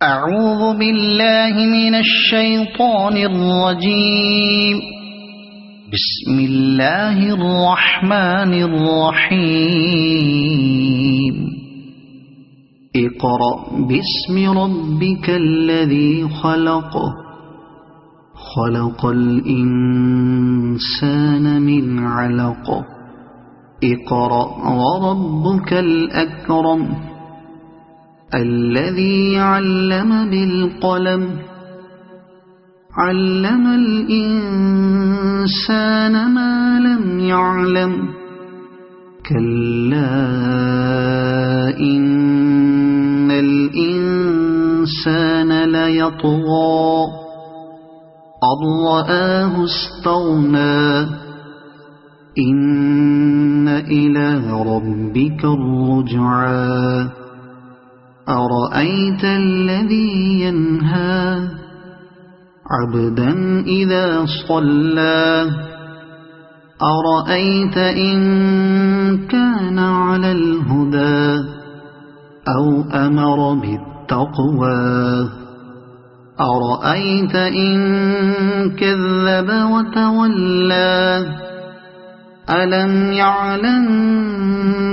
أعوذ بالله من الشيطان الرجيم. بسم الله الرحمن الرحيم. اقرأ باسم ربك الذي خلق خلق الإنسان من علق اقرأ وربك الأكرم الذي علم بالقلم علم الإنسان ما لم يعلم كلا إن الإنسان ليطغى أن رآه استغنى إن إلى ربك الرجعى أرأيت الذي ينهى عبدا إذا صلى أرأيت إن كان على الهدى أو أمر بالتقوى أرأيت إن كذب وتولى ألم يعلم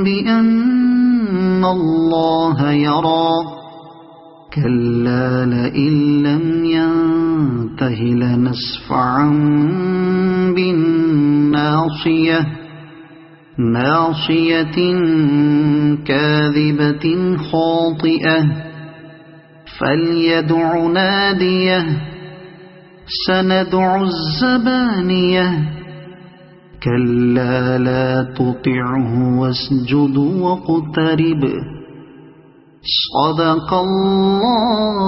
بأن الله يرى كلا لئن لم ينته لنسفعا بالناصية ناصية كاذبة خاطئة فليدع ناديه سندع الزبانية كلا لا تطعه واسجد واقترب صدق الله